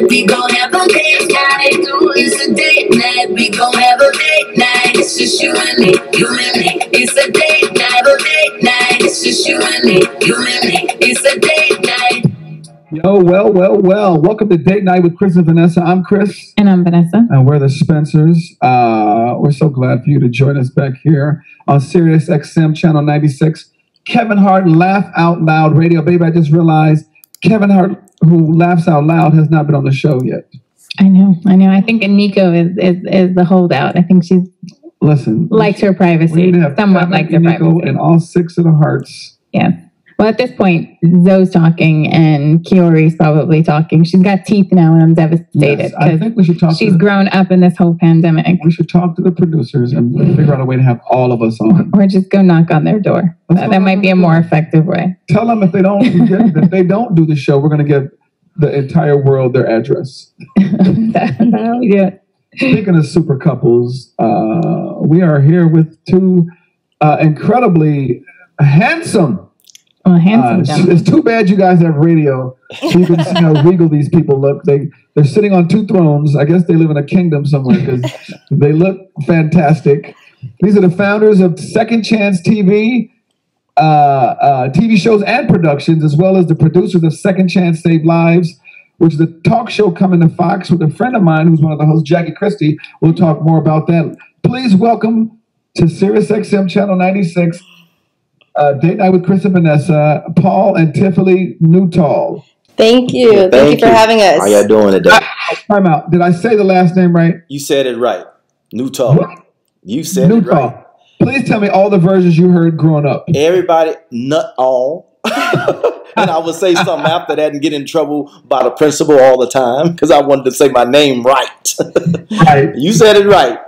night. We gon' have a date night. It's a date night. We gon' have a date night. It's just you and me, you and me. It's a date night, a date night. It's just you and me, you and me. It's a date night. Yo, well. Welcome to Date Night with Chris and Vanessa. I'm Chris. And I'm Vanessa. And we're the Spencers. We're so glad for you to join us back here on Sirius XM Channel 96. Kevin Hart, Laugh Out Loud Radio. Baby, I just realized Kevin Hart, who laughs out loud, has not been on the show yet. I know. I think Nico is the holdout. I think she's likes her privacy. Somewhat likes her privacy. And all six of the Harts. Yeah. Well, at this point, Zoe's talking and Kiori's probably talking. She's got teeth now, and I'm devastated. Yes, I think we should talk. She's grown up in this whole pandemic. We should talk to the producers and figure out a way to have all of us on. Or just go knock on their door. That might be a more effective way. Tell them if they don't do the show, we're going to give the entire world their address. That's how we do it. Speaking of super couples, we are here with two incredibly handsome. Well, handsome it's too bad you guys have radio, so you can see how regal these people look. They're sitting on two thrones. I guess they live in a kingdom somewhere because they look fantastic. These are the founders of Second Chance TV, TV shows and productions, as well as the producers of Second Chance Save Lives, which is a talk show coming to Fox with a friend of mine who's one of the hosts, Jackie Christie. We'll talk more about that. Please welcome to Sirius XM Channel 96, Date Night with Chris and Vanessa, Paul and Tiffany Nutall. Thank you. Thank you for having us. How y'all doing today? Time out. Did I say the last name right? You said it right. Nutall. What? You said it right. Please tell me all the versions you heard growing up. Everybody, nut all. And I would say something after that and get in trouble by the principal all the time because I wanted to say my name right. Right. You said it right.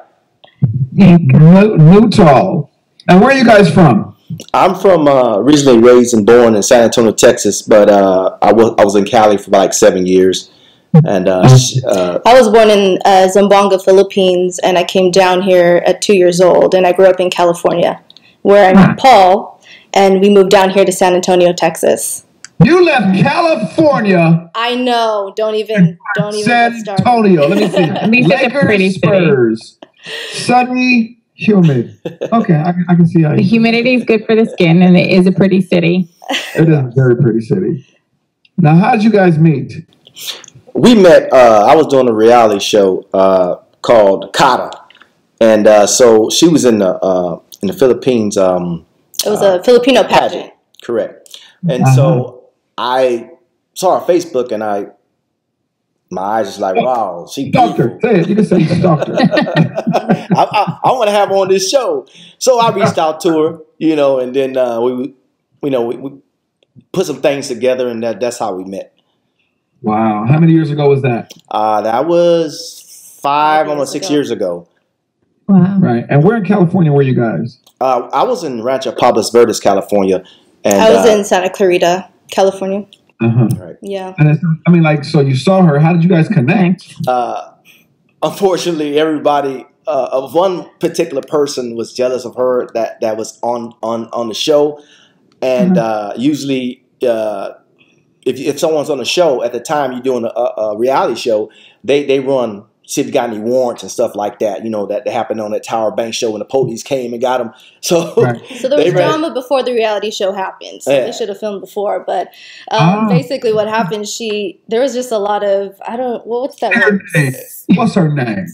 Nutall. And where are you guys from? I'm from originally raised and born in San Antonio, Texas, but I was in Cali for like 7 years. And I was born in Zamboanga, Philippines, and I came down here at 2 years old, and I grew up in California, where I met Paul, and we moved down here to San Antonio, Texas. You left California. I know. Don't even San Antonio. Let me see. At least it's a pretty Spurs. Sunny. Humid. Okay, I can see how the humidity is good for the skin, and it is a pretty city. It is a very pretty city. Now, how did you guys meet? We met. I was doing a reality show called 𝐤𝐫𝐞𝐘, and so she was in the Philippines. It was a Filipino pageant. Correct. And so I saw her Facebook, and my eyes just like, wow, she doctor. Say it. You can say doctor. I want to have her on this show. So I reached out to her, and then we put some things together, and that's how we met. Wow. How many years ago was that? That was 5, almost 6 years ago. Wow. Right. And where in California were you guys? I was in Rancho Palos Verdes, California. And I was in Santa Clarita, California. Right. Yeah. And so you saw her. How did you guys connect? Unfortunately, everybody of one particular person was jealous of her that was on the show, and usually if someone's on the show at the time you're doing a reality show, they run. See if you got any warrants and stuff like that, that happened on that Tower Bank show when the police came and got them. So, so there was drama before the reality show happened. So they should have filmed before. But basically what happened, there was just a lot of, what's that word? What's her name?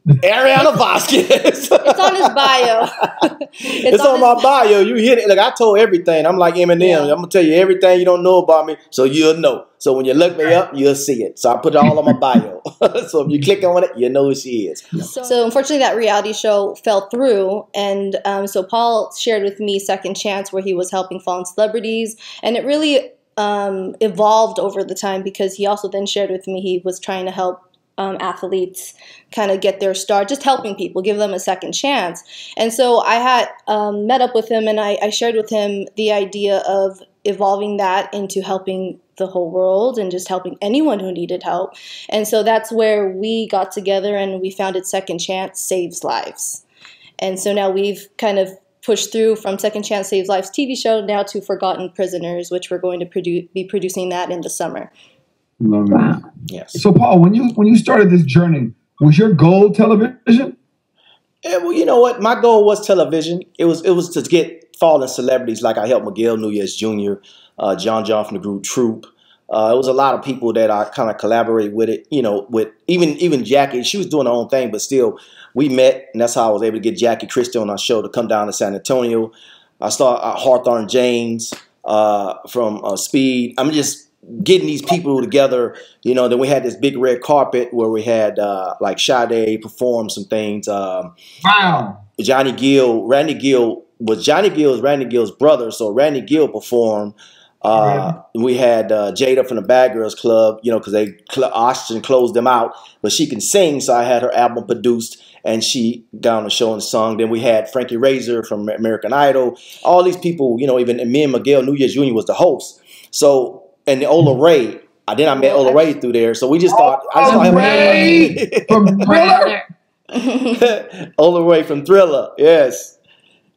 Ariana Vasquez. It's on his bio. It's on my bio. You hit it. Like I told everything. I'm like Eminem. Yeah. I'm gonna tell you everything you don't know about me, so you'll know. So when you look me up, you'll see it. So I put it all on my bio. So if you click on it, you know who she is. So unfortunately, that reality show fell through, and so Paul shared with me Second Chance, where he was helping fallen celebrities, and it really evolved over the time because he also then shared with me he was trying to help athletes kind of get their start, just helping people, give them a second chance. And so I had met up with him, and I shared with him the idea of evolving that into helping the whole world and just helping anyone who needed help. And so that's where we got together and we founded Second Chance Saves Lives. And so now we've kind of pushed through from Second Chance Saves Lives TV show now to Forgotten Prisoners, which we're going to be producing that in the summer. Wow. Yes. So, Paul, when you started this journey, was your goal television? Yeah, well, you know what? My goal was television. It was to get fallen celebrities like I helped 𝐸𝐤�ou𝐫𝐢 Jr., John from the group Troop. It was a lot of people that I kind of collaborate with it. You know, with even Jackie. She was doing her own thing, but still, we met, and that's how I was able to get Jackie Christie on our show to come down to San Antonio. I started Hart James from Speed. I'm just getting these people together, you know. Then we had this big red carpet where we had like Sade perform some things. Wow. Randy Gill was Randy Gill's brother, so Randy Gill performed. We had Jada from the Bad Girls Club, you know, because Oxygen closed them out, but she can sing, so I had her album produced, and she got on the show and sung. Then we had Frankie Razor from American Idol. All these people, you know, even me and Miguel Núñez Jr. was the host. So, and the Ola Ray, I met Ola Ray through there. So we just thought, from Thriller. Ola Ray from Thriller, yes.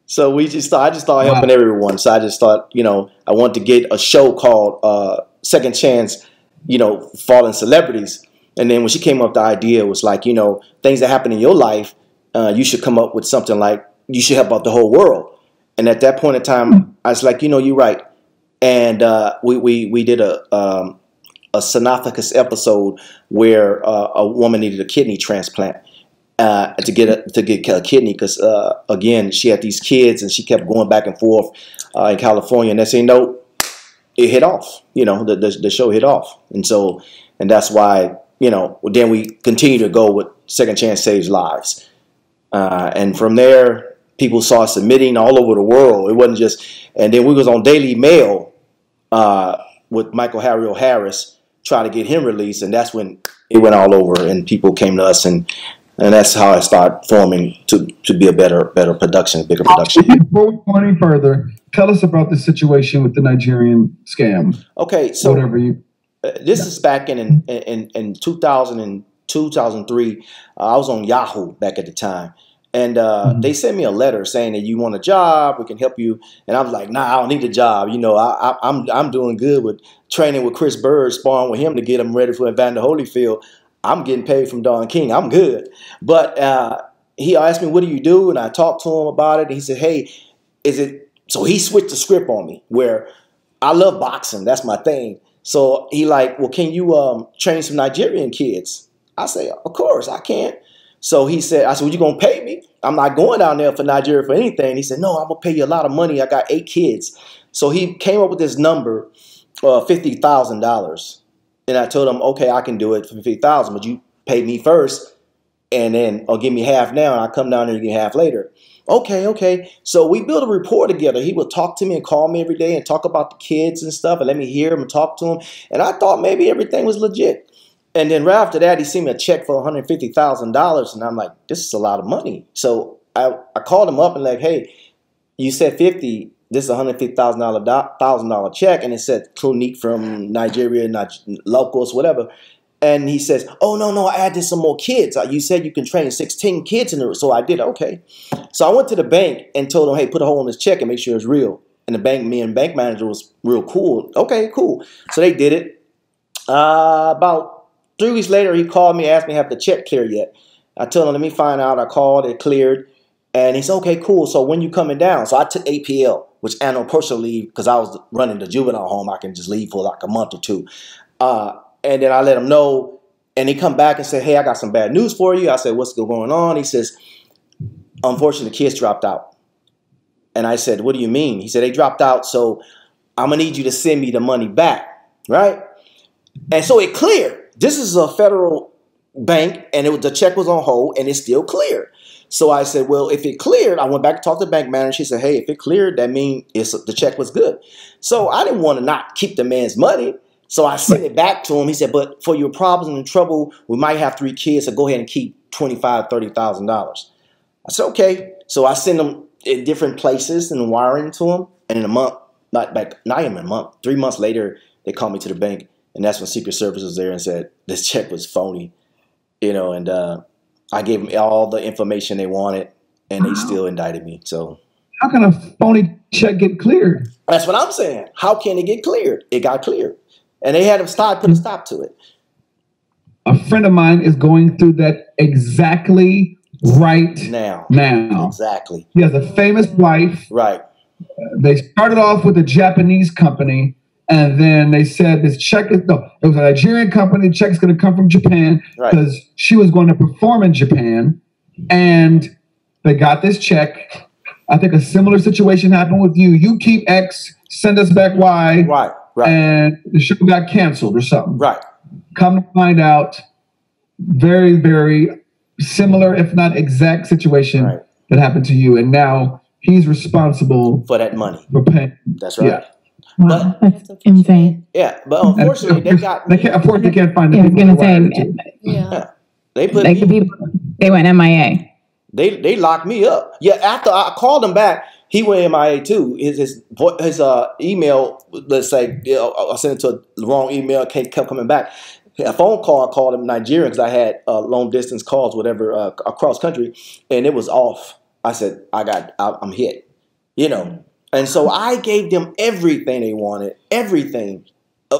So I just started helping everyone. So I just thought, you know, I wanted to get a show called Second Chance, you know, Fallen Celebrities. And then when she came up with the idea, it was like, you know, things that happen in your life, you should come up with something like, you should help out the whole world. And at that point in time, I was like, you know, you're right. And we did a synopsis episode where a woman needed a kidney transplant to get a kidney because again, she had these kids and she kept going back and forth in California. And next thing you know, it hit off. You know, the show hit off, and that's why, you know. Then we continue to go with Second Chance Saves Lives, and from there, people saw submitting all over the world. It wasn't just, and then we was on Daily Mail with Michael Harris trying to get him released, and that's when it went all over, and people came to us, and that's how I started forming to be a better production, bigger production. Before we go any further, tell us about the situation with the Nigerian scam. Okay, so whatever you. This is back in 2002, 2003. I was on Yahoo back at the time. And they sent me a letter saying that you want a job, we can help you. And I was like, nah, I don't need a job. You know, I'm doing good with training with Chris Bird, sparring with him to get him ready for Evander Holyfield. I'm getting paid from Don King. I'm good. But he asked me, what do you do? And I talked to him about it. And he said, hey, is it? So he switched the script on me where I love boxing. That's my thing. So he like, well, can you train some Nigerian kids? I say, of course I can. So he said, I said, well, you going to pay me? I'm not going down there for Nigeria for anything. He said, no, I'm going to pay you a lot of money. I got 8 kids. So he came up with this number, $50,000. And I told him, okay, I can do it for $50,000, but you pay me first and then, or give me half now and I'll come down there and get half later. Okay. So we built a rapport together. He would talk to me and call me every day and talk about the kids and stuff and let me hear him and talk to him. And I thought maybe everything was legit. And then right after that, he sent me a check for $150,000. And I'm like, this is a lot of money. So I called him up and like, hey, you said 50. This is a $150,000 check. And it said Clinique from Nigeria, locals, whatever. And he says, oh, no, I added some more kids. You said you can train 16 kids in there. So I did, okay. So I went to the bank and told them, hey, put a hole in this check and make sure it's real. And the bank, me and bank manager was real cool. Okay, cool. So they did it. About 3 weeks later, he called me, asked me, have the check cleared yet? I told him, let me find out. I called, it cleared. And he said, okay, cool. So when you coming down? So I took APL, which annual personal leave, because I was running the juvenile home. I can just leave for like a month or two. And then I let him know. And he come back and said, hey, I got some bad news for you. I said, what's going on? He says, unfortunately, the kids dropped out. And I said, what do you mean? He said, they dropped out. So I'm going to need you to send me the money back. Right? And so it cleared. This is a federal bank, and the check was on hold, and it still cleared. So I said, well, if it cleared, I went back to talk to the bank manager. She said, hey, if it cleared, that means the check was good. So I didn't want to not keep the man's money. So I sent it back to him. He said, but for your problems and trouble, we might have 3 kids, so go ahead and keep $25,000, $30,000. I said, okay. So I sent them in different places and wiring to them. And in a month, not even a month, 3 months later, they called me to the bank. And that's when Secret Service was there and said this check was phony, you know, and I gave them all the information they wanted, and they still indicted me. So how can a phony check get cleared? That's what I'm saying. How can it get cleared? It got cleared. And they had to put a stop to it. A friend of mine is going through that exactly right now. Exactly. He has a famous wife. Right. They started off with a Japanese company, and then they said this check it was a Nigerian company. The check's going to come from Japan because she was going to perform in Japan, and they got this check. I think a similar situation happened with you. You keep X, send us back Y. Right. And the show got canceled or something. Right. Come to find out, very, very similar, if not exact situation that happened to you. And now he's responsible for that money. For paying. That's right. Yeah. Wow, that's insane. Yeah, but unfortunately, they can't find the people. They went MIA. They locked me up. Yeah, after I called him back, he went MIA too. His email, let's say, I sent it to the wrong email, kept coming back. A phone call, I called him Nigerian because I had long distance calls, whatever, across country, and it was off. I said, I'm hit, you know. And so I gave them everything they wanted, everything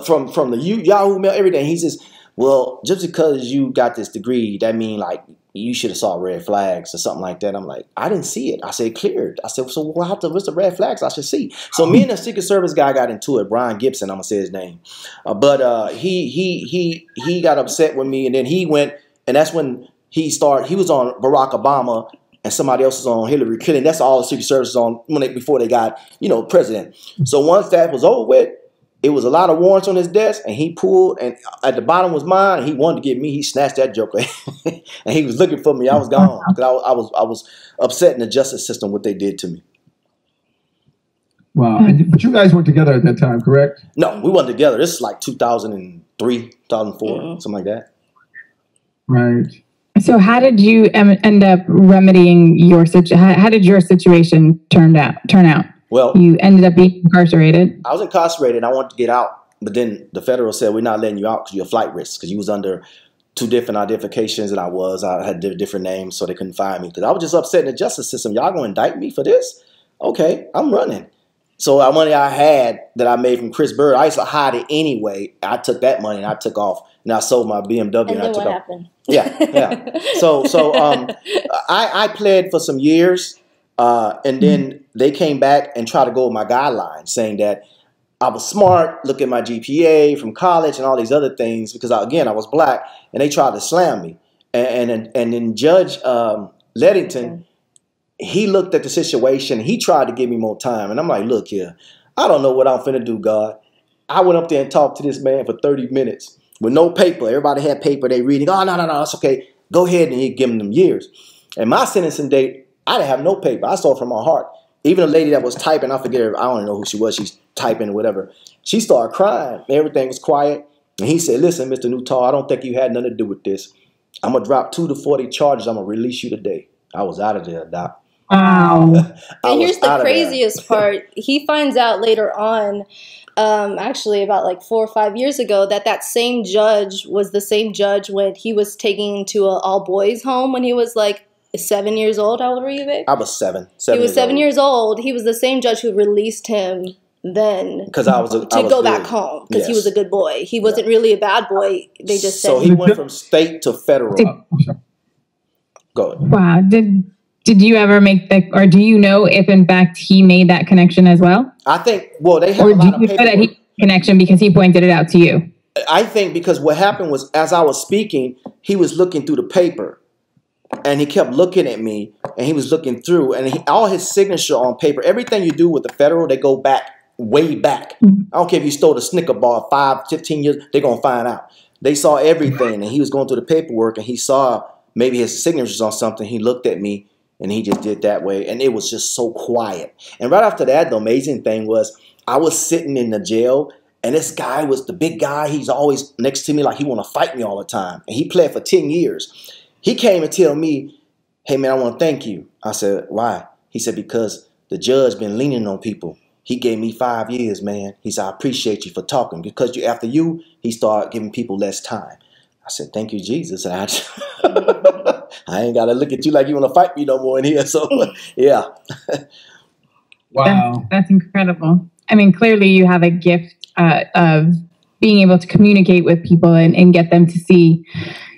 from the Yahoo Mail, everything. He says, well, just because you got this degree, that mean like you should have saw red flags or something like that. I'm like, I didn't see it. I said, cleared. I said, so what's the red flags I should see? So me and the Secret Service guy got into it. Brian Gibson, I'm gonna say his name, but he got upset with me, and then he went, and that's when he was on Barack Obama, and somebody else was on Hillary Clinton. That's all the Secret Service was on before they got president. So once that was over with, it was a lot of warrants on his desk, and he pulled, and at the bottom was mine, and he wanted to get me. He snatched that joker, and he was looking for me. I was gone because I was upset in the justice system what they did to me. Wow. But you guys weren't together at that time, correct? No, we weren't together. This is like 2003, 2004, something like that. Right. So how did you end up remedying your situation? How did your situation turn out? Well, you ended up being incarcerated. I was incarcerated and I wanted to get out, but then the federal said, we're not letting you out because you're a flight risk, because you was under 2 different identifications and I had different names, so they couldn't find me because I was just upset in the justice system. Y'all gonna indict me for this? Okay, I'm running. So the money I had that I made from Chris Bird, I used to hide it anyway. I took that money and I took off, and I sold my BMW and I took off. Happened? Yeah. So I pled for some years. And then they came back and tried to go with my guidelines, saying that I was smart, look at my GPA from college and all these other things, because I was black, and they tried to slam me. And then Judge Ledington, he looked at the situation. He tried to give me more time. And I'm like, look here, I don't know what I'm finna do, God. I went up there and talked to this man for 30 minutes with no paper. Everybody had paper. They reading, oh, no, it's okay. Go ahead, and he give them years. And my sentencing date, I didn't have no paper. I saw it from my heart. Even a lady that was typing, I forget her, I don't know who she was. She's typing or whatever. She started crying. Everything was quiet. And he said, listen, Mr. Nutall, I don't think you had nothing to do with this. I'm going to drop 2 to 40 charges. I'm going to release you today. I was out of there, Doc. Wow. And here's the craziest part. He finds out later on, actually about like 4 or 5 years ago, that same judge was the same judge when he was taken to an all-boys home when he was like 7 years old. How old were you, babe? I was 7. He was 7 years old. He was the same judge who released him then because I was go back home because he was a good boy. He wasn't really a bad boy. They just said so. He went from state to federal. Go ahead. Wow. Did you ever make or do you know if in fact he made that connection as well? I think. Well, they have or a lot of do you know that he connection because he pointed it out to you? I think because what happened was, as I was speaking, he was looking through the paper. And he kept looking at me, and he was looking through, and all his signature on paper, everything you do with the federal, they go back, way back. I don't care if you stole the Snicker bar 5, 15 years, they're going to find out. They saw everything, and he was going through the paperwork, and he saw maybe his signatures on something. He looked at me, and he just did that way, and it was just so quiet. And right after that, the amazing thing was I was sitting in the jail, and this guy was the big guy. He's always next to me like he want to fight me all the time, and he pled for 10 years. He came and tell me, hey, man, I want to thank you. I said, why? He said, because the judge been leaning on people. He gave me 5 years, man. He said, I appreciate you for talking. Because after you, he started giving people less time. I said, thank you, Jesus. And I ain't got to look at you like you want to fight me no more in here. So, yeah. Wow. That's incredible. I mean, clearly you have a gift of being able to communicate with people and get them to see,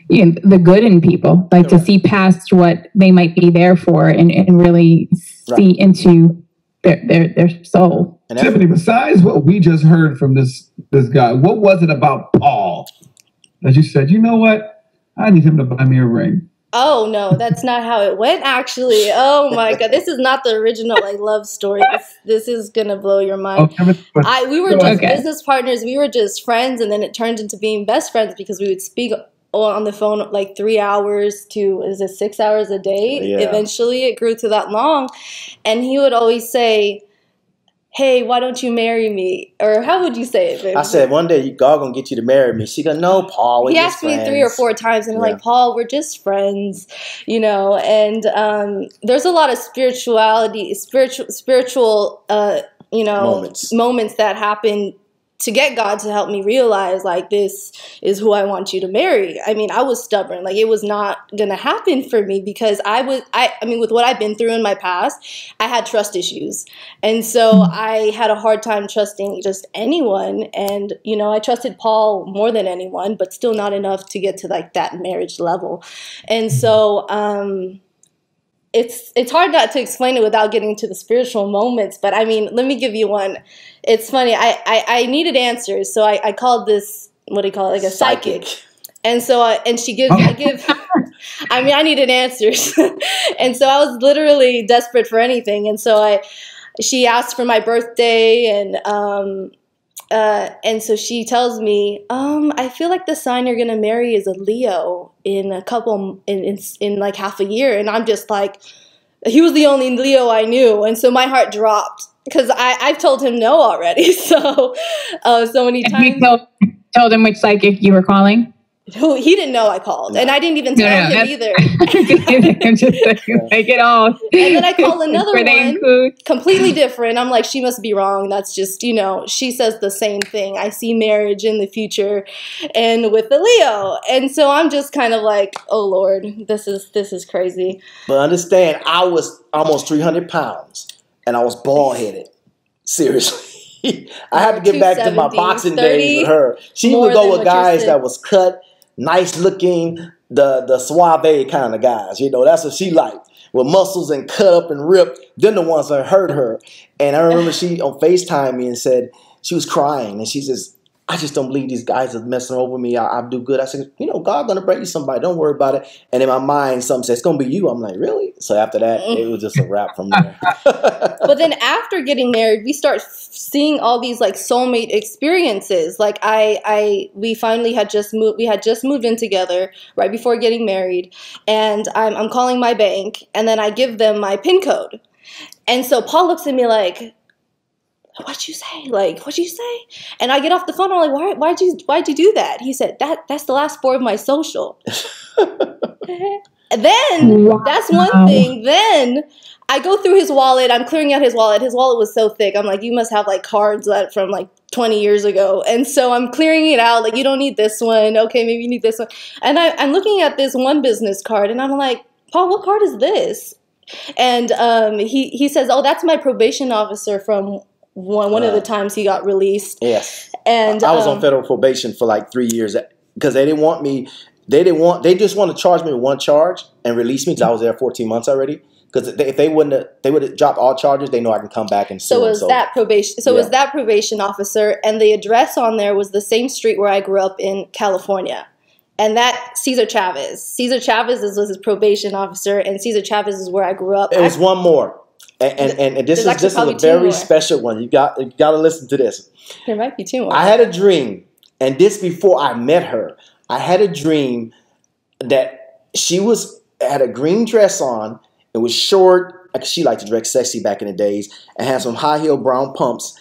you know, the good in people, like to see past what they might be there for and really see into their soul. And Tiffany, besides what we just heard from this guy, what was it about Paul that you said, you know what, I need him to buy me a ring? Oh no, that's not how it went. Actually, oh my God, this is not the original like love story. This is gonna blow your mind. We were just business partners. We were just friends, and then it turned into being best friends because we would speak on the phone like 3 hours to 6 hours a day. Yeah. Eventually, it grew to that long, and he would always say, hey, why don't you marry me? Or how would you say it, baby? I said, one day God gonna get you to marry me. She go, no, Paul, we're He asked me 3 or 4 times, and I'm like, Paul, we're just friends, you know. And there's a lot of spiritual, you know, moments that happen to get God to help me realize, like, this is who I want you to marry. I mean, I was stubborn. Like, it was not going to happen for me because I mean, with what I've been through in my past, I had trust issues. And so I had a hard time trusting just anyone. And, you know, I trusted Paul more than anyone, but still not enough to get to, like, that marriage level. And so it's hard not to explain it without getting to the spiritual moments. But, I mean, let me give you one. It's funny. I needed answers, so I called this, what do you call it, like a psychic. And so and she gives, I mean, I needed answers, and so I was literally desperate for anything. And so she asked for my birthday, and so she tells me, I feel like the sign you're gonna marry is a Leo in like half a year, and I'm just like, he was the only Leo I knew, and so my heart dropped. Because I've told him no already, so many times. You told him which psychic you were calling? He didn't know I called, and I didn't even tell him either. Just make it all. And then I called another one, completely different. I'm like, she must be wrong. That's just, you know, she says the same thing. I see marriage in the future, and with the Leo, and so I'm just kind of like, oh Lord, this is crazy. But understand, I was almost 300 pounds. And I was bald-headed. Seriously. I had to get back to my boxing days with her. She would go with guys that was cut, nice-looking, the suave kind of guys. You know, that's what she liked. With muscles and cut up and ripped. Then the ones that hurt her. And I remember she on FaceTime me and said, she was crying. And she says, I just don't believe these guys are messing over me. I'll do good. I said, you know, God's going to bring you somebody. Don't worry about it. And in my mind, something says, it's going to be you. I'm like, really? So after that, it was just a wrap from there. But then after getting married, we start seeing all these like soulmate experiences. Like we finally had just moved. We had just moved in together right before getting married. And I'm calling my bank, and then I give them my PIN code. And so Paul looks at me like, what'd you say? Like, what'd you say? And I get off the phone. I'm like, why'd you do that? He said, that's the last 4 of my social. Then that's one thing. Then I go through his wallet. I'm clearing out his wallet. His wallet was so thick. I'm like, you must have like cards that from like 20 years ago. And so I'm clearing it out. Like, you don't need this one. Okay, maybe you need this one. And I'm looking at this one business card, and I'm like, Paul, what card is this? And he says, oh, that's my probation officer from one of the times he got released. Yes. And I was on federal probation for like 3 years because they didn't want me. They just want to charge me with one charge and release me because I was there 14 months already. Because if they would have dropped all charges, they know I can come back and sue. So was that probation? So was that probation officer, and the address on there was the same street where I grew up in California, and that 𝐶𝐸𝐴 Chavez. 𝐶𝐸𝐴 Chavez was his probation officer, and 𝐶𝐸𝐴 Chavez is where I grew up. It was one more. And this is a very special one. You got to listen to this. There might be 2 more. I had a dream, and this before I met her. I had a dream that she had a green dress on. It was short. She liked to dress sexy back in the days, and had some high heel brown pumps.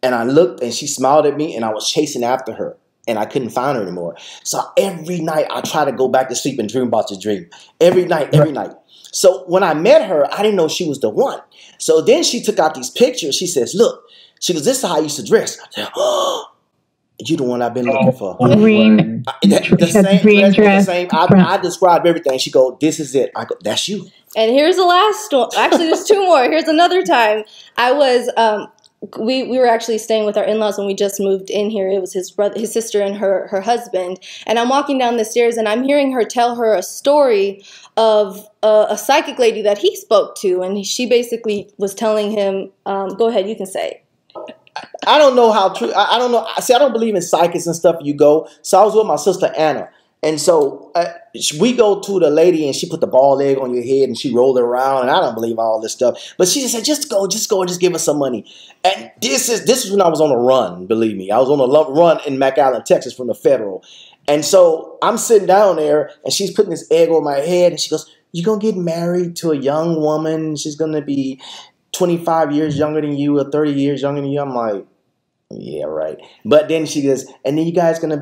And I looked, and she smiled at me, and I was chasing after her, and I couldn't find her anymore. So every night I try to go back to sleep and dream about the dream. Every night. So when I met her, I didn't know she was the one. So then she took out these pictures. She says, look, she goes, this is how I used to dress. I said, oh, you're the one I've been looking for. Green. The same. I described everything. She goes, this is it. I go, that's you. And here's the last one. Actually, there's 2 more. Here's another time. I was we were actually staying with our in-laws when we just moved in here. It was his brother, his sister, and her husband. And I'm walking down the stairs, and I'm hearing her tell her a story of a psychic lady that he spoke to, and she basically was telling him, "Go ahead, you can say." I don't know how true. I don't know. See, I don't believe in psychics and stuff. You go. So I was with my sister Anna, and so we go to the lady, and she put the ball egg on your head, and she rolled it around. And I don't believe all this stuff, but she just said, "Just go, and just give us some money." And this is when I was on a run. Believe me, I was on a run in McAllen, Texas, from the federal. And so I'm sitting down there, and she's putting this egg on my head, and she goes, "You're gonna get married to a young woman. She's gonna be 25 years younger than you, or 30 years younger than you." I'm like, yeah, right. But then she goes, "And then you guys gonna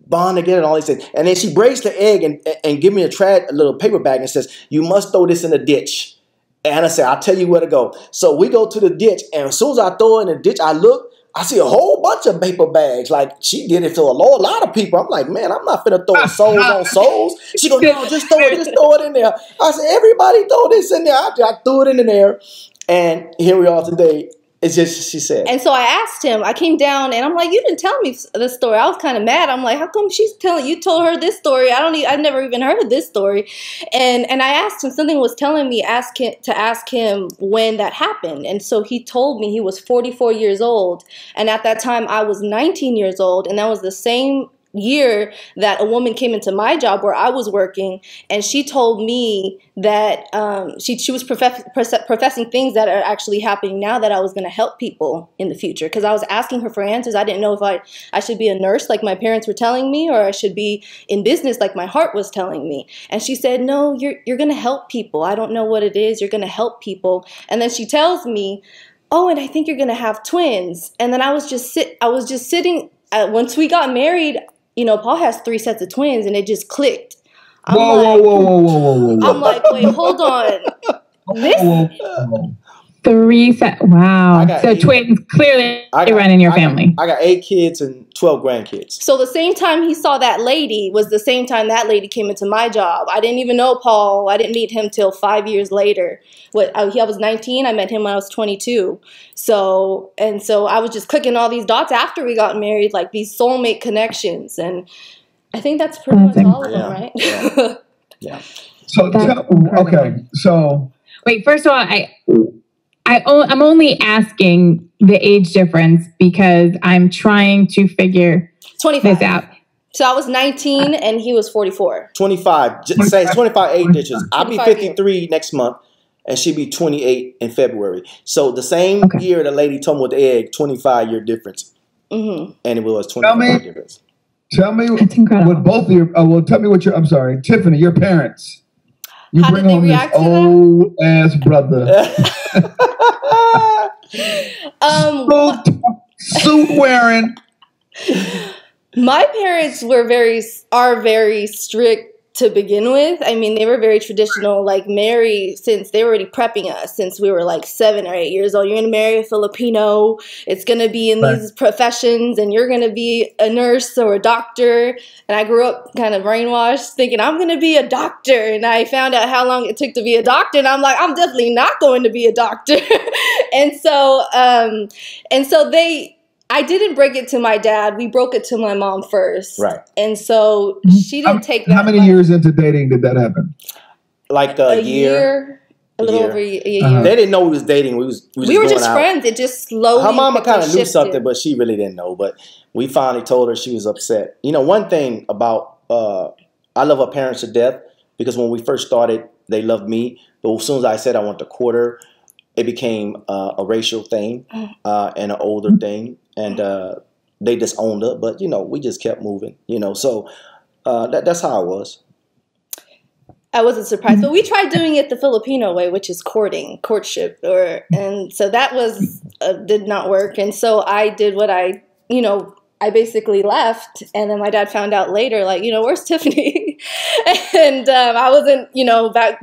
bond together," and all these things. And then she breaks the egg and give me a little paper bag and says, "You must throw this in the ditch." And I said, "I'll tell you where to go." So we go to the ditch, and as soon as I throw it in the ditch, I look, I see a whole bunch of paper bags. Like, she did it to a lot of people. I'm like, man, I'm not finna throw souls on souls. She goes, "No, just throw it in there." I said, "Everybody throw this in there." I threw it in there. And here we are today. It's just, she said. And so I asked him, I came down and I'm like, "You didn't tell me this story." I was kind of mad. I'm like, "How come she's telling you told her this story? I've never even heard of this story." And I asked him, something was telling me to ask him when that happened. And so he told me he was 44 years old. And at that time I was 19 years old. And that was the same year that a woman came into my job where I was working, and she told me that she was professing things that are actually happening now, that I was going to help people in the future, because I was asking her for answers. I didn't know if I should be a nurse like my parents were telling me, or I should be in business like my heart was telling me. And she said, "No, you're going to help people. I don't know what it is. You're going to help people." And then she tells me, "Oh, and I think you're going to have twins." And then I was just sitting. Once we got married, you know, Paul has 3 sets of twins, and it just clicked. Whoa. I'm like, wait, hold on. This 3 sets. Wow. So twins clearly run in your family. I got 8 kids and 12 grandkids. So the same time he saw that lady was the same time that lady came into my job. I didn't even know Paul. I didn't meet him till 5 years later. I was 19. I met him when I was 22. So I was just clicking all these dots after we got married, like these soulmate connections. And I think that's pretty much all of them, right? Yeah. So, So wait, first of all, I'm only asking the age difference because I'm trying to figure 25. this out. So I was 19 and he was 44. 25. Say 25 8 ditches. I'll be 53 next month, and she'll be 28 in February. So the same year the lady told me with the egg, 25-year difference. Mm-hmm. And it was 25 difference. Tell me what both of your, tell me what I'm sorry, Tiffany, your parents. You How bring did they home react this to old ass brother. Suit wearing. My parents are very strict to begin with. I mean, they were very traditional, like since they were already prepping us since we were like 7 or 8 years old. You're going to marry a Filipino. It's going to be in these professions, and you're going to be a nurse or a doctor. And I grew up kind of brainwashed thinking I'm going to be a doctor. And I found out how long it took to be a doctor. And I'm like, I'm definitely not going to be a doctor. and so I didn't break it to my dad. We broke it to my mom first. Right. And so she didn't take that. How many years into dating did that happen? Like a year. A little over a year. They didn't know we was dating. We were just friends. It just slowly. Her mama kind of knew something, but she really didn't know. But we finally told her. She was upset. You know, one thing about I love her parents to death, because when we first started, they loved me. But as soon as I said I want to court her, it became a racial thing and an older thing. And they disowned her, but, you know, we just kept moving, you know. So that's how it was. I wasn't surprised, but we tried doing it the Filipino way, which is courtship, and so that did not work. And so I did what I basically left, and then my dad found out later, like, where's Tiffany? And I wasn't,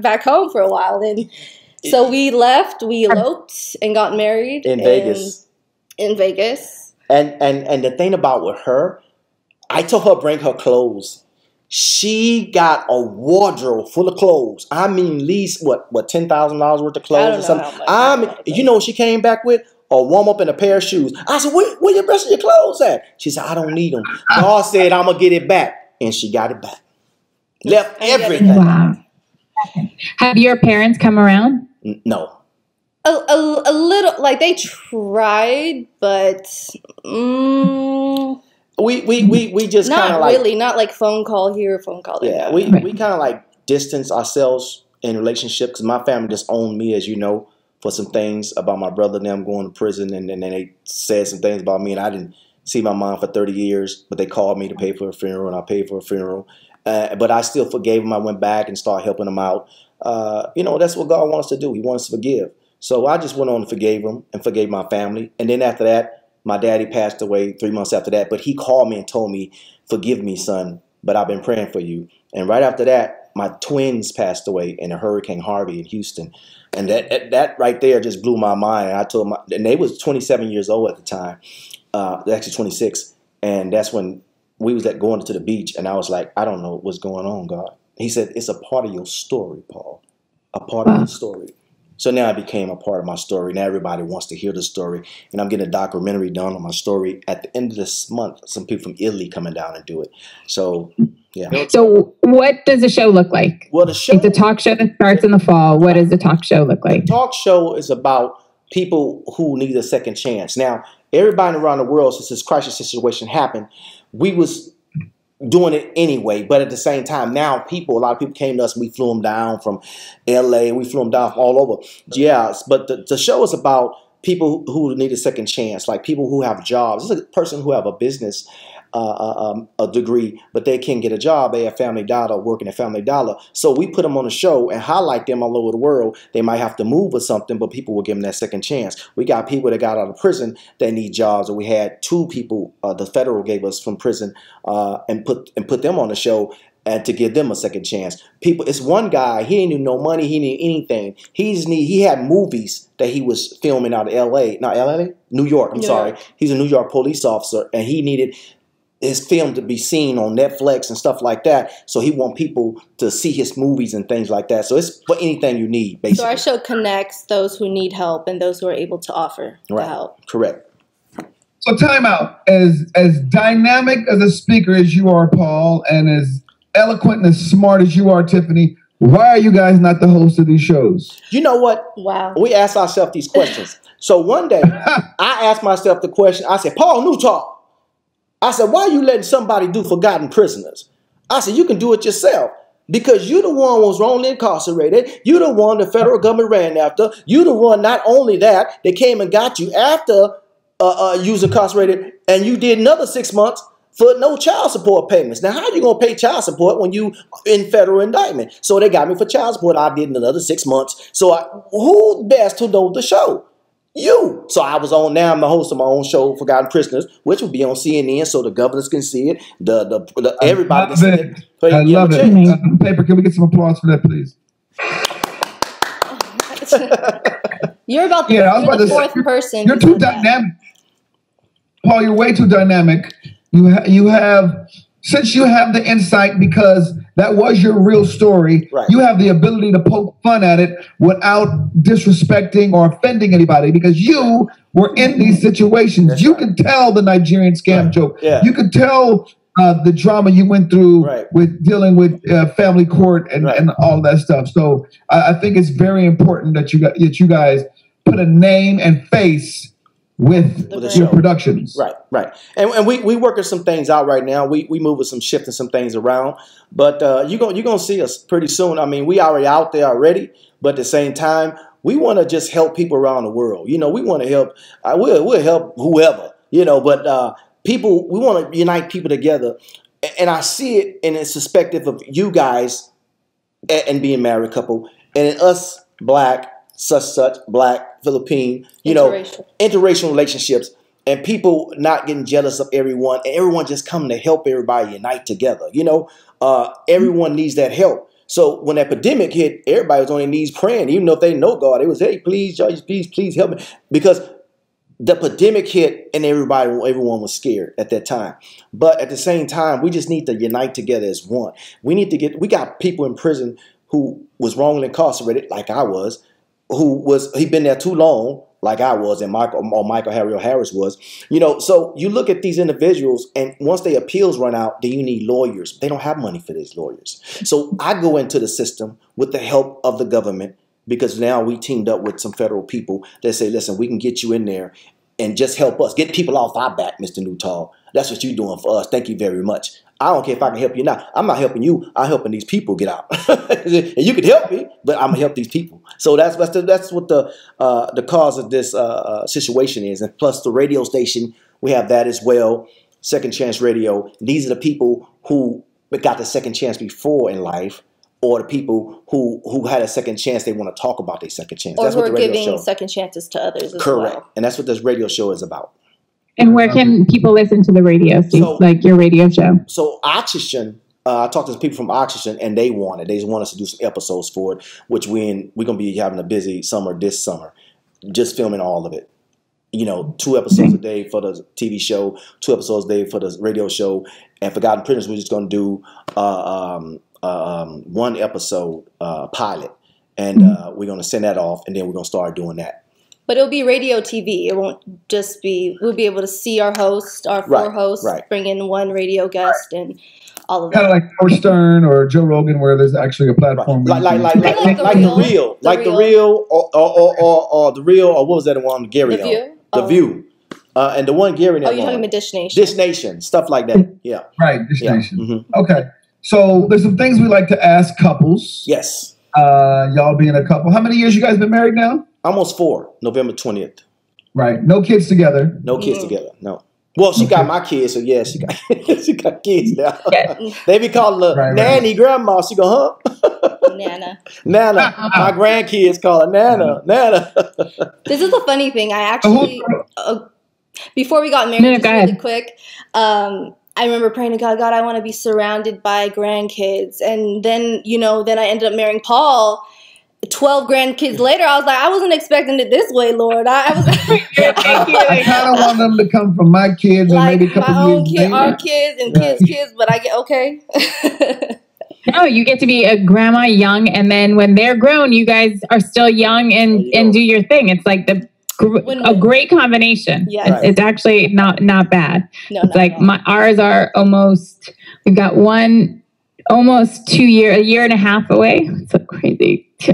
back home for a while, and so we left, we eloped, and got married in Vegas. In Vegas. And the thing about with her, I told her bring her clothes. She got a wardrobe full of clothes. I mean, at least what $10,000 worth of clothes or something. You know what she came back with? or warm up in a pair of shoes. I said, where your rest of your clothes at? She said, I don't need them. God said, I'm going to get it back. And she got it back. Left everything. Wow. Have your parents come around? No. A little, like they tried, but we just kind of not really, not like phone call here, phone call there. Yeah, we kind of like distance ourselves in relationship because my family just owned me, as you know, for some things about my brother and them going to prison, and then they said some things about me, and I didn't see my mom for 30 years, but they called me to pay for a funeral, and I paid for a funeral. But I still forgave them. I went back and started helping them out. That's what God wants us to do. He wants us to forgive. So I just went on and forgave him and forgave my family. And then after that, my daddy passed away 3 months after that. But he called me and told me, forgive me, son, but I've been praying for you. And right after that, my twins passed away in a Hurricane Harvey in Houston. And that right there just blew my mind. And I told them, and they was 27 years old at the time. They're actually 26. And that's when we was going to the beach. And I was like, I don't know what's going on, God. He said, it's a part of your story, Paul. A part of your story. So now it became a part of my story. Now everybody wants to hear the story. And I'm getting a documentary done on my story. At the end of this month, some people from Italy coming down and do it. So, yeah. So what does the show look like? Well, the show... It's a talk show that starts in the fall. What does the talk show look like? The talk show is about people who need a second chance. Now, everybody around the world, since this crisis situation happened, we was doing it anyway, but at the same time, now a lot of people came to us. We flew them down from LA. We flew them down from all over. Yes, but the show is about people who need a second chance, like people who have jobs. This is a person who have a business a degree, but they can't get a job. They have Family Dollar, working at Family Dollar. So we put them on the show and highlight them all over the world. They might have to move or something, but people will give them that second chance. We got people that got out of prison that need jobs, and we had 2 people the federal gave us from prison and put them on the show. And to give them a second chance. People, it's one guy, he didn't need no money, he didn't need anything. He had movies that he was filming out of New York, I'm sorry. He's a New York police officer, and he needed his film to be seen on Netflix and stuff like that. So he want people to see his movies and things like that. So it's for anything you need, basically. So our show connects those who need help and those who are able to offer the help. Correct. So time out. As dynamic as a speaker as you are, Paul, and as eloquent and as smart as you are, Tiffany, why are you guys not the host of these shows? You know what? Wow. We ask ourselves these questions. So one day, I asked myself the question. I said, Paul Nutall, I said, why are you letting somebody do forgotten prisoners? I said, you can do it yourself. Because you the one was wrongly incarcerated. You the one the federal government ran after. You the one, not only that, they came and got you after you was incarcerated, and you did another 6 months for no child support payments. Now, how are you going to pay child support when you in federal indictment? So they got me for child support. I did another 6 months. So who best to know the show? You. So I was on, now I'm the host of my own show, Forgotten Prisoners, which will be on CNN so the governors can see it. Everybody can see it. I love it. Paper, can we get some applause for that, please? You're about the fourth person. You're too dynamic. Paul, you're way too dynamic. You have, since you have the insight, because that was your real story, you have the ability to poke fun at it without disrespecting or offending anybody, because you were in these situations. You could tell the Nigerian scam joke. Yeah. You could tell the drama you went through with dealing with family court and all that stuff. So I think it's very important that you guys put a name and face with your productions. Right. And we working some things out right now. We moving shifting some things around. But you're gonna see us pretty soon. I mean, we already out there already, but at the same time, we want to just help people around the world. You know, we want to help. We'll help whoever. You know, but people, we want to unite people together. And I see it in its perspective of you guys and being a married couple, and in us black, black, Philippine, interracial relationships, and people not getting jealous of everyone, and everyone just coming to help everybody unite together. You know, everyone needs that help. So when that pandemic hit, everybody was on their knees praying, even though if they know God, it was, hey, please, judges, please help me, because the pandemic hit and everyone was scared at that time. But at the same time, we just need to unite together as one. We got people in prison who was wrongly incarcerated, like I was. he'd been there too long, like I was, and Michael Harris was. So you look at these individuals, and once their appeals run out, then you need lawyers. They don't have money for these lawyers. So I go into the system with the help of the government, because now we teamed up with some federal people that say, listen, we can get you in there and just help us. Get people off our back, Mr. Nutall. That's what you're doing for us. Thank you very much. I don't care if I can help you now. I'm not helping you. I'm helping these people get out. And you can help me, but I'm gonna help these people. So that's what the cause of this situation is. And plus the radio station, we have that as well. Second Chance Radio. These are the people who got the second chance before in life, or the people who had a second chance. They want to talk about their second chance. Or that's who what are the radio giving show. second chances to others as Correct. well. And that's what this radio show is about. And where can people listen to the radio, like your radio show? So Oxygen, I talked to people from Oxygen, and they want it. They want us to do some episodes for it, which we're going to be having a busy summer this summer, just filming all of it. 2 episodes a day for the TV show, 2 episodes a day for the radio show, and Forgotten Prisoners, we're just going to do 1 episode pilot, and we're going to send that off, and then we're going to start doing that. But it'll be radio TV. It won't just be, we'll be able to see our host, our 4 hosts, bring in 1 radio guest and all of that. Kind of like Howard Stern or Joe Rogan, where there's actually a platform. Like the real, or the real, or what was that one? Gary. The View? The View. And the one Gary. Oh, you're talking about Dish Nation. Dish Nation, stuff like that. Yeah. Right, Dish Nation. Mm-hmm. Okay. So there's some things we like to ask couples. Yes. Y'all being a couple. How many years you guys been married now? Almost 4. November 20th. Right. No kids together. No kids together. No. Well, she got my kids, so yeah, she got kids now. They be calling her nanny, grandma. She go, huh? Nana. Nana. My grandkids call her Nana. Nana. This is a funny thing. I actually, before we got married, just really quick, I remember praying to God, I want to be surrounded by grandkids. And then, then I ended up marrying Paul. 12 grandkids later, I was like, I wasn't expecting it this way, Lord. I was I kind of want them to come from my kids, like and maybe a couple my own years our kids and kids, but I get okay. No, you get to be a grandma young, and then when they're grown, you guys are still young and do your thing. It's like a great combination. Yeah, it's actually not bad. No, it's like ours are almost. We've got one almost 2 year, a year and a half away. It's so crazy. 2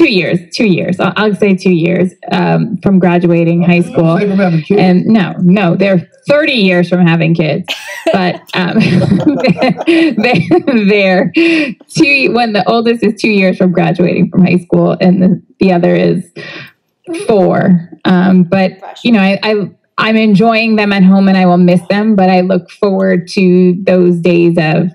years. 2 years. I'll say 2 years from graduating high school. And no, they're 30 years from having kids. But they're 2 when the oldest is 2 years from graduating from high school, and the other is 4. But I'm enjoying them at home, and I will miss them. But I look forward to those days of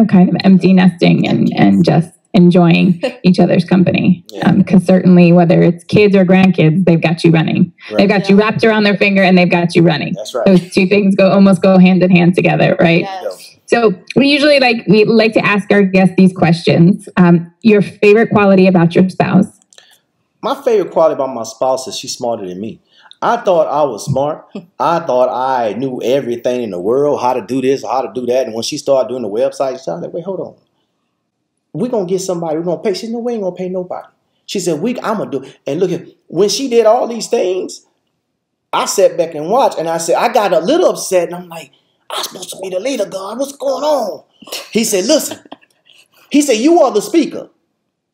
kind of empty nesting and just enjoying each other's company. Because certainly whether it's kids or grandkids, they've got you running. Right. They've got you wrapped around their finger, and they've got you running. That's right. Those 2 things almost go hand in hand together, right? Yes. So we like to ask our guests these questions. Your favorite quality about your spouse? My favorite quality about my spouse is she's smarter than me. I thought I was smart. I thought I knew everything in the world, how to do this, how to do that. And when she started doing the website, she was like, wait, hold on. We're going to get somebody. We're going to pay. She said, no, we ain't going to pay nobody. She said, I'm going to do it. And look at, when she did all these things, I sat back and watched. And I said, I got a little upset. And I'm like, I'm supposed to be the leader, God. What's going on? He said, listen. He said, you are the speaker.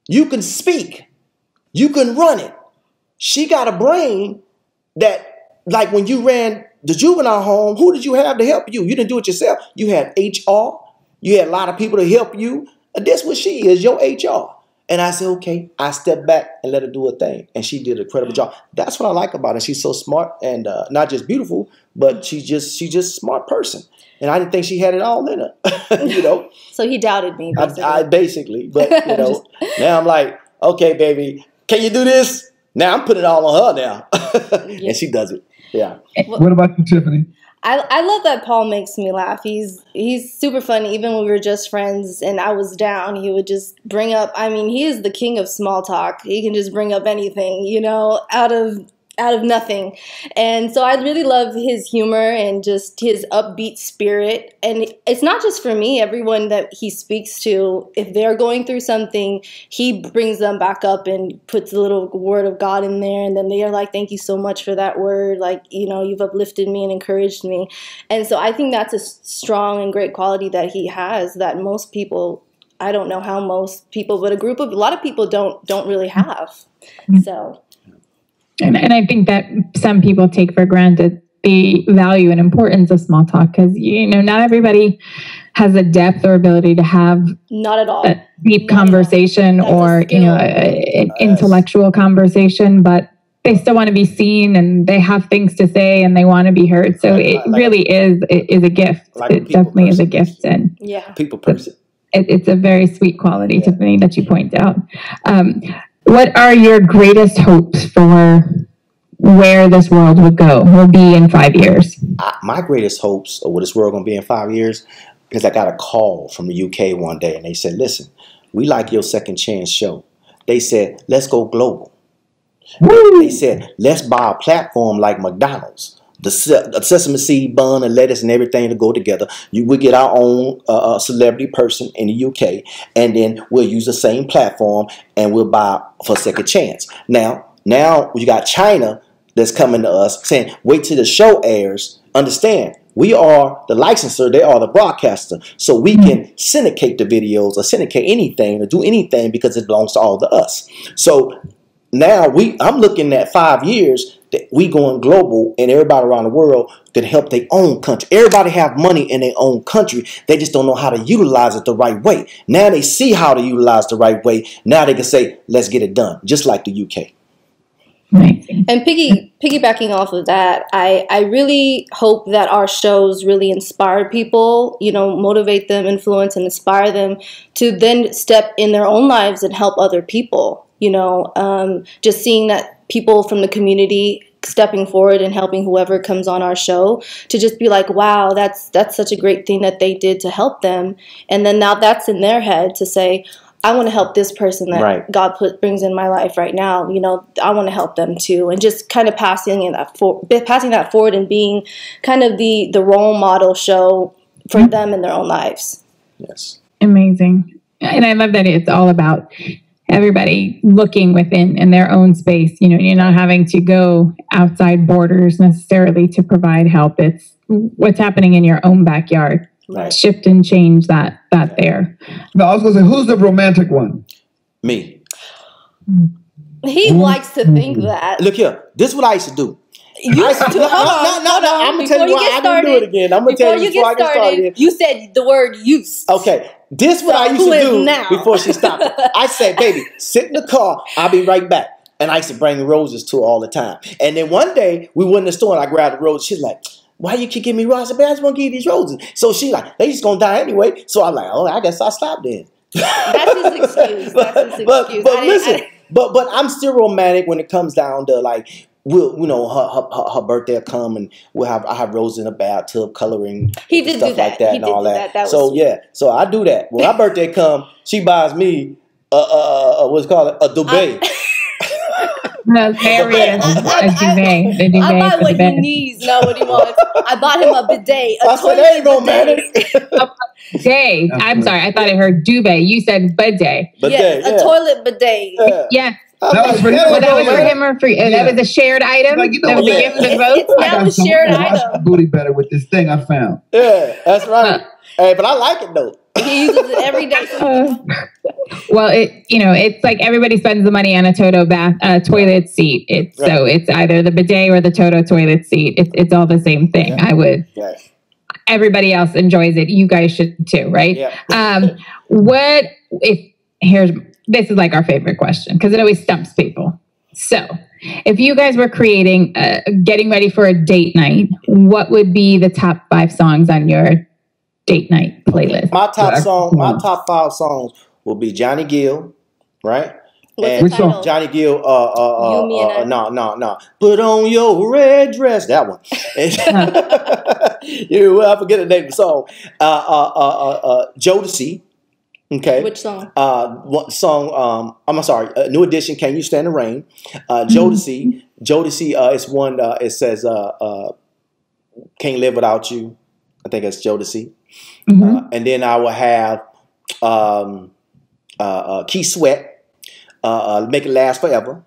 You can speak. You can run it. She got a brain that, like when you ran the juvenile home, who did you have to help you? You didn't do it yourself. You had HR. You had a lot of people to help you. And that's what she is, your HR. And I said, okay. I stepped back and let her do her thing. And she did an incredible job. That's what I like about her. She's so smart and not just beautiful, but she's just a smart person. And I didn't think she had it all in her, So he doubted me, basically. I basically, but, now I'm like, okay, baby, can you do this? Now I'm putting it all on her now. And she does it. Yeah. What about you, Tiffany? I love that Paul makes me laugh. He's super funny. Even when we were just friends and I was down, he would just bring up, he is the king of small talk. He can just bring up anything, out of out of nothing. And so I really love his humor and just his upbeat spirit. And it's not just for me. Everyone that he speaks to, if they're going through something, he brings them back up and puts a little word of God in there. And then they are like, thank you so much for that word. Like, you know, you've uplifted me and encouraged me. And so I think that's a strong and great quality that he has that most people, I don't know how most people, but a lot of people don't really have. So. And I think that some people take for granted the value and importance of small talk because, you know, not everybody has the depth or ability to have not at all a deep conversation or, you know, an intellectual conversation, but they still want to be seen and they have things to say and they want to be heard. So it really is a gift. It definitely is a gift. And people person. It's a very sweet quality, Tiffany, that you point out. What are your greatest hopes for where this world will be in 5 years? My greatest hopes of what this world going to be in 5 years, because I got a call from the UK one day and they said, listen, we like your Second Chance show. They said, let's go global. They said, let's buy a platform like McDonald's. The sesame seed bun and lettuce and everything to go together. We get our own celebrity person in the UK, and then we'll use the same platform and we'll buy for Second Chance. Now you got China that's coming to us saying, wait till the show airs. Understand, we are the licensor, they are the broadcaster. So we can syndicate the videos or syndicate anything or do anything because it belongs to all of us. So now I'm looking at 5 years that we going global and everybody around the world can help their own country. Everybody have money in their own country. They just don't know how to utilize it the right way. Now they see how to utilize the right way. Now they can say, let's get it done, just like the UK. And piggybacking off of that, I really hope that our shows really inspire people, you know, motivate them, influence and inspire them to then step in their own lives and help other people. You know, just seeing that people from the community stepping forward and helping whoever comes on our show to just be like, wow, that's such a great thing that they did to help them. And then now that's in their head to say, I want to help this person that God brings in my life right now. You know, I want to help them too. And just kind of passing that forward and being kind of the role model show for them in their own lives. Yes. Amazing. And I love that it's all about everybody looking within in their own space. You know, you're not having to go outside borders necessarily to provide help. It's what's happening in your own backyard. Right. Shift and change that there. No, I was going to say, who's the romantic one? Me. He likes to think that. Look here, this is what I used to do. Hold on. I'm going to tell you why I didn't do it again. I'm going to tell you before I get started. You said the word use. Okay. This is what I used to do before she stopped it. I said, baby, sit in the car. I'll be right back. And I used to bring roses to her all the time. And then one day, we went in the store and I grabbed the roses. She's like, why you keep giving me roses? I said, I just want to give you these roses. So she's like, they just going to die anyway. So I'm like, oh, I guess I'll stop then. That's his excuse. But listen, but I'm still romantic when it comes down to like, her birthday will come and I have roses in a bathtub coloring. He did stuff do that. Like that he and did all do that. that. So yeah, so I do that. When my birthday come, she buys me what's it called, a duvet. Hilarious. A duvet. I buy what he needs, not what he wants. I bought him a bidet. I said, that ain't gonna matter. Bidet. I'm sorry. I thought I heard duvet. You said bidet. Yes, a toilet bidet. Yeah. That was for him. Well, that was for him or for you? That was a shared item? Like, that was a gift for both? It's now a shared item. Booty better with this thing I found. Yeah, that's right. Hey, but I like it though. He uses it every day. Well, it's like everybody spends the money on a Toto toilet seat. So it's either the bidet or the Toto toilet seat. It's all the same thing. Yeah. I would. Right. Everybody else enjoys it. You guys should too, right? Yeah. This is like our favorite question because it always stumps people. So, if you guys were getting ready for a date night, what would be the top 5 songs on your date night playlist? My top 5 songs will be Johnny Gill, right? Which song? Johnny Gill. No. Put on your red dress. That one. I forget the name of the song. Jodeci. Okay. Which song? I'm sorry. New Edition. Can You Stand the Rain? Jodeci. Jodeci, it's one. It says "Can't Live Without You." I think it's Jodeci. And then I will have Key Sweat, "Make It Last Forever."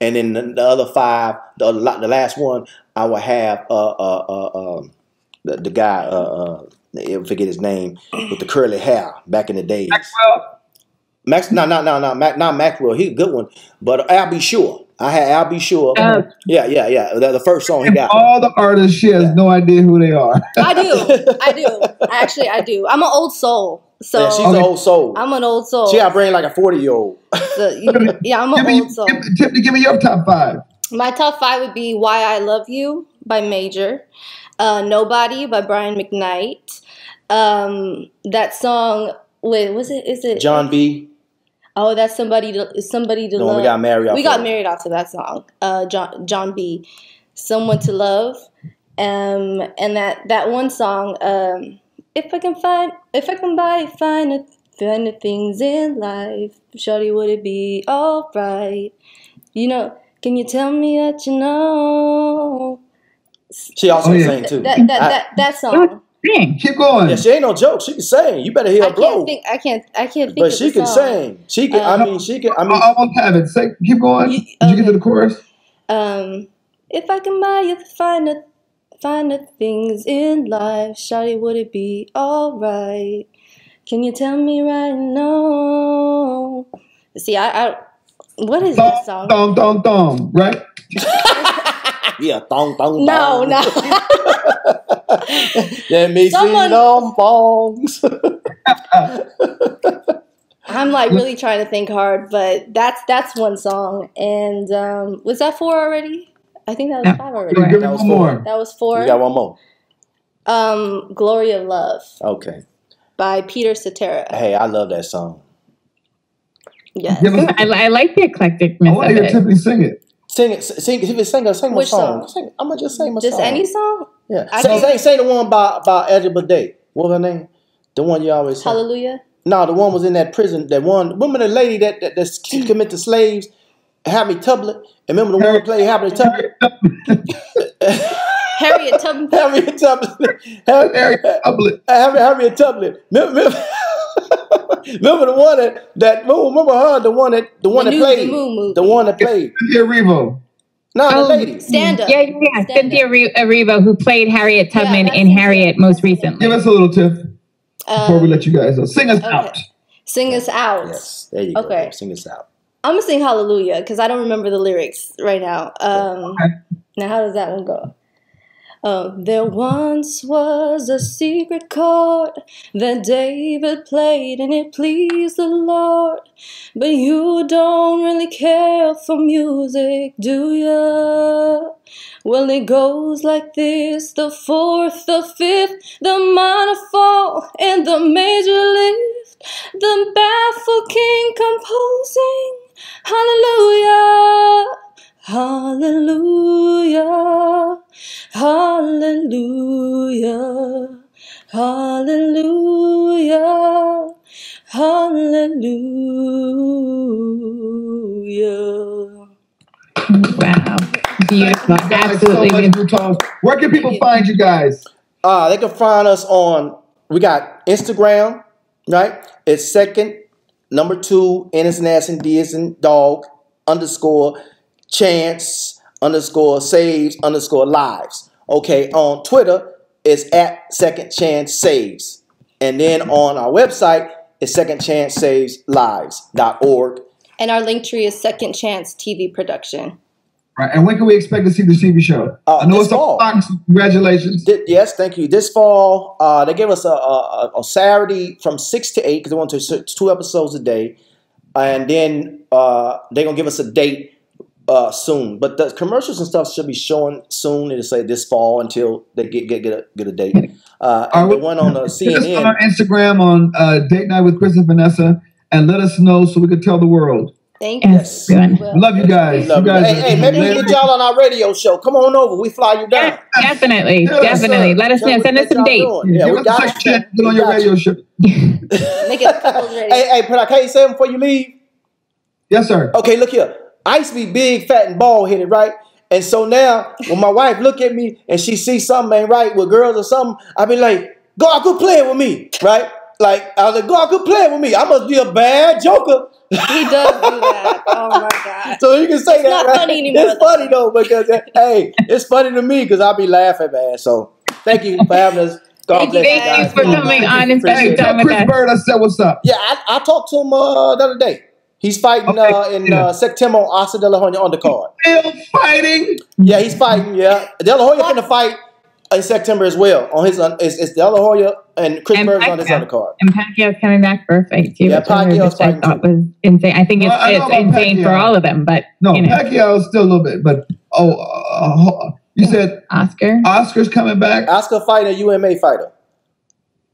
And then the other 5, the last one, I will have the guy, I forget his name, with the curly hair back in the days. Maxwell? Not Maxwell. He's a good one. But I'll Be Sure. I had I'll Be Sure. Yeah. The first song he got. All the artists, she has no idea who they are. I do. Actually, I do. I'm an old soul. So yeah, she's an old soul. I'm an old soul. She got brain like a 40-year-old. So, yeah, I'm an old soul. Tiffany, give me your top 5. My top 5 would be "Why I Love You" by Major, "Nobody" by Brian McKnight. That song. Wait, is it John B? Oh, that's somebody to love. We got married. We got married off of that song. John B. "Someone to Love," and that one song. If I can find the things in life, shawty, would it be alright? Can you tell me that you know? She also sang too. That song. Keep going. Yeah, she ain't no joke. She can sing. You better hear her blow. I can't think. But she can sing. She can. I almost have it. Say, keep going. Did you get to the chorus? If I can buy you the finer things in life, shawty, would it be alright? Can you tell me right now? See, what is that song? Thong, right? Yeah, thong. No. Let me see them thongs. I'm like really trying to think hard, but that's one song. And was that 4 already? I think that was 5 already. Give me one more. That was 4. You got one more. "Glory of Love." Okay. By Peter Cetera. Hey, I love that song. Yes. I like the eclecticness I want to hear Tiffany sing it. Sing it. Sing my Which song. song? I'm gonna just sing my Just song. any song? Yeah. Say the one about 𝐿𝐺𝐵𝐷. What was her name? The one you always say. Hallelujah. No, the one was in that prison. That one. Remember the lady that's committed to slaves? Harriet Tubman. And remember the one who played Harriet Tubman? Harriet Tubman. Harriet Tubman. Harriet Tubman. Remember the one remember her, the one that played. The one that played. Cynthia Erivo. No, the lady. Stand Up. Yeah. Cynthia Erivo, who played Harriet Tubman in Harriet most recently. Give us a little tip before we let you guys know. Sing us out. Sing us out. Yes, there you go. Okay. Sing us out. I'm gonna sing Hallelujah because I don't remember the lyrics right now. Now how does that one go? There once was a secret chord that David played and it pleased the Lord. But you don't really care for music, do ya? Well, it goes like this: the 4th, the 5th, the minor fall, and the major lift. The baffled king composing. Hallelujah, hallelujah, hallelujah, hallelujah, hallelujah. Wow. Beautiful. Absolutely beautiful. Where can people find you guys? They can find us on, we got Instagram, right? It's second, number 2, N as in ass and D as in dog, _chance_saves_lives. Okay, on Twitter, it's @secondchancesaves. And then on our website, it's secondchancesaves.lives.org. And our link tree is Second Chance TV Production. Right. And when can we expect to see the TV show? I know this it's fall. Congratulations. Yes, thank you. This fall, they gave us a Saturday from 6 to 8 because they want to 2 episodes a day. And then they're going to give us a date soon. But the commercials and stuff should be showing soon. It'll say this fall until they get a date. And the one on the CNN. On our Instagram on Date Night with Chris and Vanessa, and let us know so we can tell the world. Thank you. Yes. Love you guys. Hey, maybe we get y'all on our radio show. Come on over. We fly you down. Definitely. Let us know. Send us some dates. Yeah, we got you. Get on your radio show. Make it couples radio. Hey, can you say them before you leave? Yes, sir. Okay, look here. I used to be big, fat, and bald-headed, right? And so now, when my wife look at me and she sees something ain't right with girls or something, I be like, go out, quit playing with me, right? Like, I was like, go out, quit playing with me. I must be a bad joker. He does do that. Oh my God. So you can say it's that, not right? funny anymore. It's funny though, because hey, it's funny to me because I'll be laughing, man. So thank you for having us. God bless you guys. Thank you for coming on and spending Tell time with Chris us. Bird I said what's up. Yeah, I talked to him the other day. He's fighting in September on 𝐼𝐸 De La Hoya undercard. Still fighting? Yeah, he's fighting. Yeah, De La Hoya finna fight in September as well. On his it's De La Hoya and Chris Bird's on his undercard. And Pacquiao's coming back for a fight too. Yeah, Pacquiao's which I fighting thought too. was insane. I think it's insane Pacquiao. for all of them, but No, you know. Pacquiao's still a little bit, but you said Oscar's coming back? Oscar fighting a UMA fighter.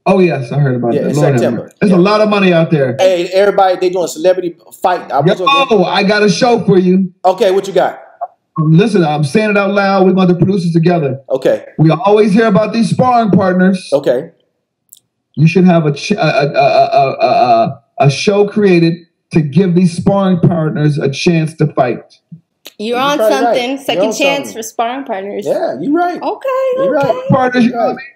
Oh yes, I heard about that. In Lord have September. mercy. There's a lot of money out there. Hey, everybody, they doing celebrity fight. I got a show for you. Okay, what you got? Listen, I'm saying it out loud. We're going to produce it together. Okay. We always hear about these sparring partners. Okay. You should have a show created to give these sparring partners a chance to fight. You're on something. Right. Second chance for sparring partners. Yeah, you're right. Okay. You're right. Partners, you know what I mean?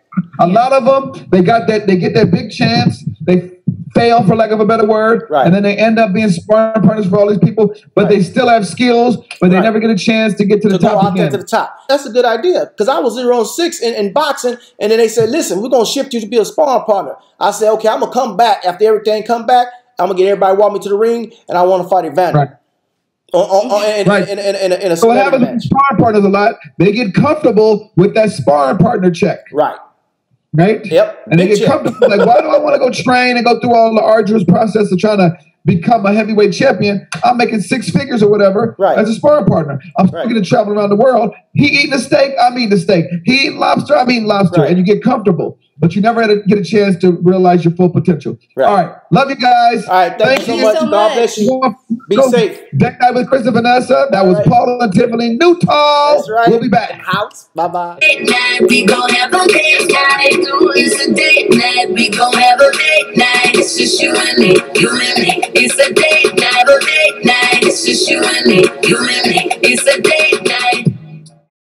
A lot of them, they get that big chance. They fail, for lack of a better word, and then they end up being sparring partners for all these people. But they still have skills, but they never get a chance to get to the top again. To the top. That's a good idea because I was 0-6 in boxing, and then they said, "Listen, we're gonna shift you to be a sparring partner." I said, "Okay, I'm gonna come back after everything come back. I'm gonna get everybody walk me to the ring, and I want to fight Evander." Right. In a so what happens with sparring partners a lot? They get comfortable with that sparring partner check. Right. Right? Yep. And they get comfortable. Like, why do I want to go train and go through all the arduous process of trying to become a heavyweight champion? I'm making 6 figures or whatever as a sparring partner. I'm still going to travel around the world. He eating a steak, I'm eating a steak. He eating lobster, I'm eating lobster. And you get comfortable. But you never get a chance to realize your full potential. Right. All right. Love you guys. All right. Thank you so much. God bless you. Be safe. Date Night with Chris and Vanessa. That was Paul and Tiffany Nutall. That's right. We'll be back. House. Bye-bye. Date night, we gon' have a date night. It's a date night. We gon' have a date night. It's just you and me, you and me. It's a date night, a date night. It's just you and me, you and me. It's